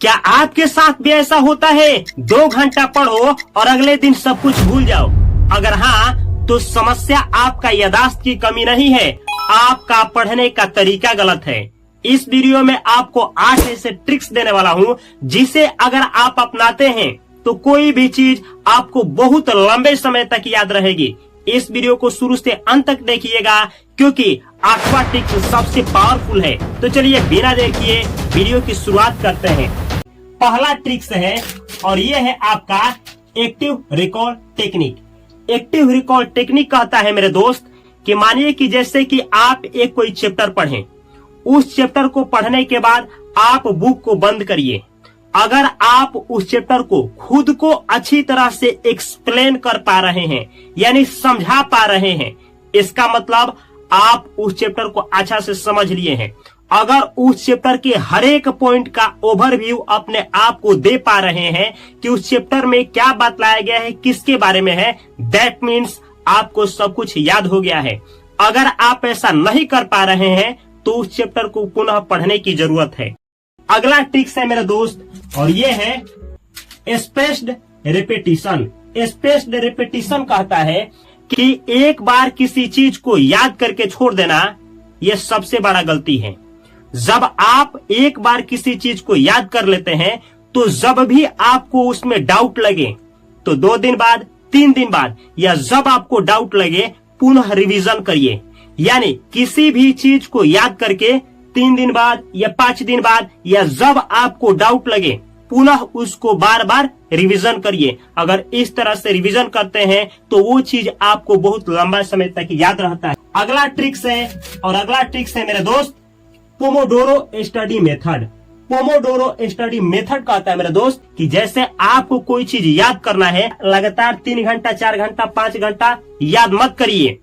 क्या आपके साथ भी ऐसा होता है? 2 घंटा पढ़ो और अगले दिन सब कुछ भूल जाओ। अगर हाँ, तो समस्या आपका याददाश्त की कमी नहीं है, आपका पढ़ने का तरीका गलत है। इस वीडियो में आपको 8 ऐसे ट्रिक्स देने वाला हूँ जिसे अगर आप अपनाते हैं तो कोई भी चीज आपको बहुत लंबे समय तक याद रहेगी। इस वीडियो को शुरू से अंत तक देखिएगा क्योंकि 8वां ट्रिक्स सबसे पावरफुल है। तो चलिए बिना देर किए वीडियो की शुरुआत करते हैं। पहला ट्रिक्स है और ये है आपका active recall technique. Active recall technique कहता है मेरे दोस्त कि मानिए कि जैसे कि आप एक कोई चैप्टर पढ़ें, उस चैप्टर को पढ़ने के बाद आप बुक को बंद करिए। अगर आप उस चैप्टर को खुद को अच्छी तरह से एक्सप्लेन कर पा रहे हैं, यानी समझा पा रहे हैं, इसका मतलब आप उस चैप्टर को अच्छा से समझ लिए हैं। अगर उस चैप्टर के हर एक पॉइंट का ओवरव्यू अपने आप को दे पा रहे हैं कि उस चैप्टर में क्या बतलाया गया है, किसके बारे में है, दैट मीन्स आपको सब कुछ याद हो गया है। अगर आप ऐसा नहीं कर पा रहे हैं तो उस चैप्टर को पुनः पढ़ने की जरूरत है। अगला ट्रिक्स है मेरे दोस्त और ये है स्पेस्ड रिपीटिशन। स्पेस्ड रिपीटिशन कहता है कि एक बार किसी चीज को याद करके छोड़ देना, यह सबसे बड़ा गलती है। जब आप एक बार किसी चीज को याद कर लेते हैं तो जब भी आपको उसमें डाउट लगे तो 2 दिन बाद, 3 दिन बाद या जब आपको डाउट लगे पुनः रिवीजन करिए। यानी किसी भी चीज को याद करके 3 दिन बाद या 5 दिन बाद या जब आपको डाउट लगे पुनः उसको बार बार रिवीजन करिए। अगर इस तरह से रिवीजन करते हैं तो वो चीज आपको बहुत लंबा समय तक याद रहता है। अगला ट्रिक्स है और अगला ट्रिक्स है मेरे दोस्त Pomodoro study method. Pomodoro study method कहता है मेरे दोस्त कि जैसे आपको कोई चीज याद करना है, लगातार 3 घंटा, 4 घंटा, 5 घंटा याद मत करिए।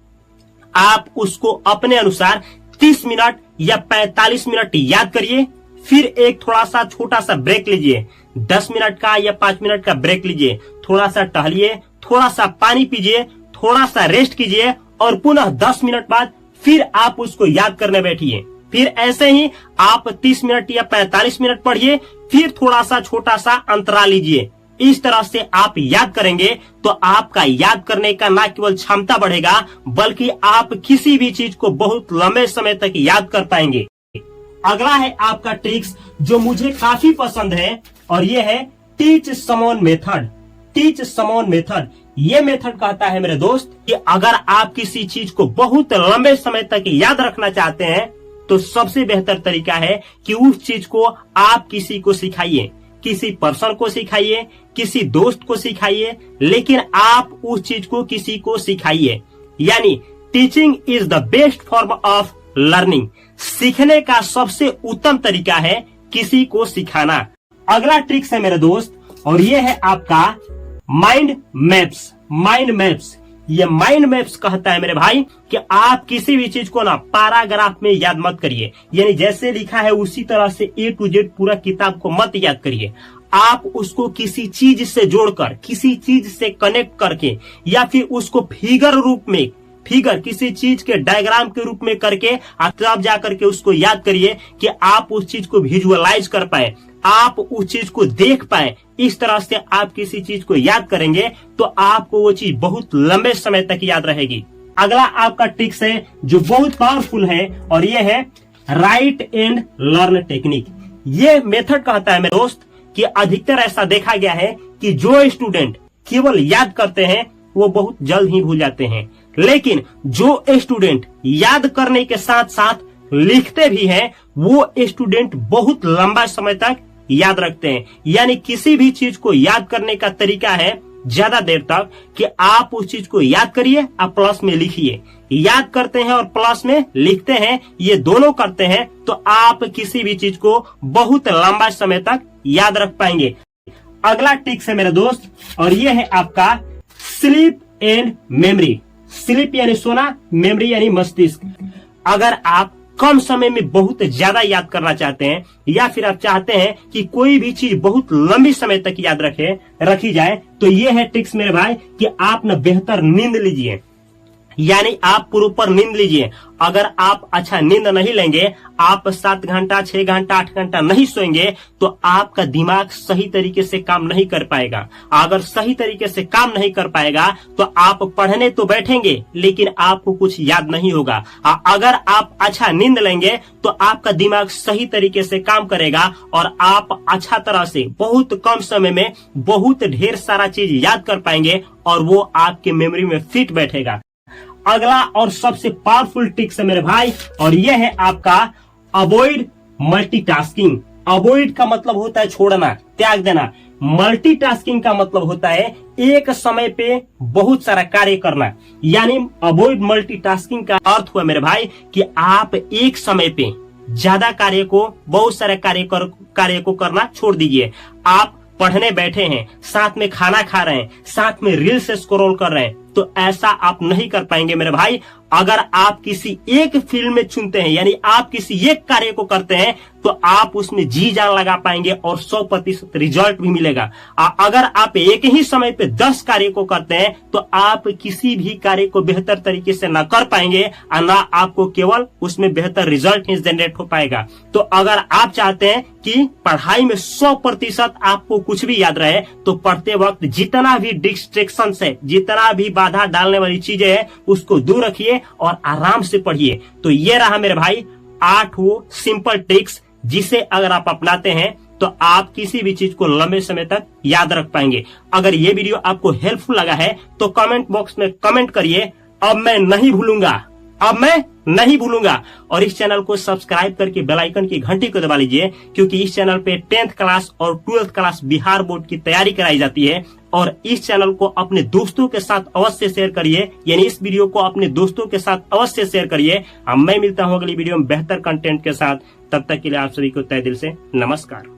आप उसको अपने अनुसार 30 मिनट या 45 मिनट याद करिए, फिर एक थोड़ा सा छोटा सा ब्रेक लीजिए, 10 मिनट का या 5 मिनट का ब्रेक लीजिए, थोड़ा सा टहलिए, थोड़ा सा पानी पीजिए, थोड़ा सा रेस्ट कीजिए और पुनः 10 मिनट बाद फिर आप उसको याद करने बैठिए। फिर ऐसे ही आप 30 मिनट या 45 मिनट पढ़िए, फिर थोड़ा सा छोटा सा अंतराल लीजिए। इस तरह से आप याद करेंगे तो आपका याद करने का न केवल क्षमता बढ़ेगा बल्कि आप किसी भी चीज को बहुत लंबे समय तक याद कर पाएंगे। अगला है आपका ट्रिक्स जो मुझे काफी पसंद है और ये है teach someone method. Teach someone method ये मेथड कहता है मेरे दोस्त कि अगर आप किसी चीज को बहुत लंबे समय तक याद रखना चाहते हैं तो सबसे बेहतर तरीका है कि उस चीज को आप किसी को सिखाइए, किसी पर्सन को सिखाइए, किसी दोस्त को सिखाइए, लेकिन आप उस चीज को किसी को सिखाइए। यानी teaching is the best form of learning. सीखने का सबसे उत्तम तरीका है किसी को सिखाना। अगला ट्रिक्स है मेरे दोस्त और ये है आपका माइंड मैप्स। माइंड मैप्स ये माइंड मैप्स कहता है मेरे भाई कि आप किसी भी चीज को ना पैराग्राफ में याद मत करिए, यानी जैसे लिखा है उसी तरह से A to Z पूरा किताब को मत याद करिए। आप उसको किसी चीज से जोड़कर, किसी चीज से कनेक्ट करके या फिर उसको फिगर रूप में, फिगर किसी चीज के डायग्राम के रूप में करके तब जाकर के उसको याद करिए कि आप उस चीज को विजुअलाइज कर पाए, आप उस चीज को देख पाए। इस तरह से आप किसी चीज को याद करेंगे तो आपको वो चीज बहुत लंबे समय तक याद रहेगी। अगला आपका ट्रिक्स है जो बहुत पावरफुल है और ये है राइट एंड लर्न टेक्निक। ये मेथड कहता है मेरे दोस्त कि अधिकतर ऐसा देखा गया है कि जो स्टूडेंट केवल याद करते हैं वो बहुत जल्द ही भूल जाते हैं, लेकिन जो स्टूडेंट याद करने के साथ साथ लिखते भी हैं वो स्टूडेंट बहुत लंबा समय तक याद रखते हैं। यानी किसी भी चीज को याद करने का तरीका है ज्यादा देर तक कि आप उस चीज को याद करिए और प्लस में लिखिए। याद करते हैं और प्लस में लिखते हैं, ये दोनों करते हैं तो आप किसी भी चीज को बहुत लंबा समय तक याद रख पाएंगे। अगला ट्रिक्स है मेरे दोस्त और ये है आपका स्लीप एंड मेमोरी। स्लीप यानी सोना, मेमोरी यानी मस्तिष्क। अगर आप कम समय में बहुत ज्यादा याद करना चाहते हैं या फिर आप चाहते हैं कि कोई भी चीज बहुत लंबी समय तक याद रखी जाए तो ये है ट्रिक्स मेरे भाई कि आप न बेहतर नींद लीजिए। यानी आप प्रॉपर नींद लीजिए। अगर आप अच्छा नींद नहीं लेंगे, आप 7 घंटा 6 घंटा 8 घंटा नहीं सोएंगे तो आपका दिमाग सही तरीके से काम नहीं कर पाएगा। अगर सही तरीके से काम नहीं कर पाएगा तो आप पढ़ने तो बैठेंगे लेकिन आपको कुछ याद नहीं होगा। अगर आप अच्छा नींद लेंगे तो आपका दिमाग सही तरीके से काम करेगा और आप अच्छा तरह से बहुत कम समय में बहुत ढेर सारा चीज याद कर पाएंगे और वो आपके मेमोरी में फिट बैठेगा। अगला और सबसे पावरफुल टिप्स है मेरे भाई, और यह है आपका अवॉइड मल्टीटास्किंग। अवॉइड का मतलब होता है छोड़ना, त्याग देना। मल्टीटास्किंग का मतलब होता है एक समय पे बहुत सारा कार्य करना। यानी अवॉइड मल्टीटास्किंग का अर्थ हुआ मेरे भाई कि आप एक समय पे ज्यादा कार्य को, बहुत सारे कार्य को करना छोड़ दीजिए। आप पढ़ने बैठे हैं, साथ में खाना खा रहे हैं, साथ में रील्स स्क्रॉल कर रहे हैं, तो ऐसा आप नहीं कर पाएंगे मेरे भाई। अगर आप किसी एक फील्ड में चुनते हैं, यानी आप किसी एक कार्य को करते हैं, तो आप उसमें जी जान लगा पाएंगे और 100% रिजल्ट भी मिलेगा। अगर आप एक ही समय पे 10 कार्य को करते हैं तो आप किसी भी कार्य को बेहतर तरीके से ना कर पाएंगे और ना आपको केवल उसमें बेहतर रिजल्ट ही जनरेट हो पाएगा। तो अगर आप चाहते हैं कि पढ़ाई में 100% आपको कुछ भी याद रहे, तो पढ़ते वक्त जितना भी डिस्ट्रैक्शन है, जितना भी बाधा डालने वाली चीजें हैं, उसको दूर रखिए और आराम से पढ़िए। तो ये रहा मेरे भाई 8 वो सिंपल ट्रिक्स, जिसे अगर आप अपनाते हैं तो आप किसी भी चीज को लंबे समय तक याद रख पाएंगे। अगर ये वीडियो आपको हेल्पफुल लगा है तो कमेंट बॉक्स में कमेंट करिए, अब मैं नहीं भूलूंगा। और इस चैनल को सब्सक्राइब करके बेल आइकन की घंटी को दबा लीजिए, क्योंकि इस चैनल पे 10th क्लास और 12th क्लास बिहार बोर्ड की तैयारी कराई जाती है। और इस चैनल को अपने दोस्तों के साथ अवश्य शेयर करिए, यानी इस वीडियो को अपने दोस्तों के साथ अवश्य शेयर करिए। अब मैं मिलता हूँ अगली वीडियो में बेहतर कंटेंट के साथ। तब तक के लिए आप सभी को तहे दिल से नमस्कार।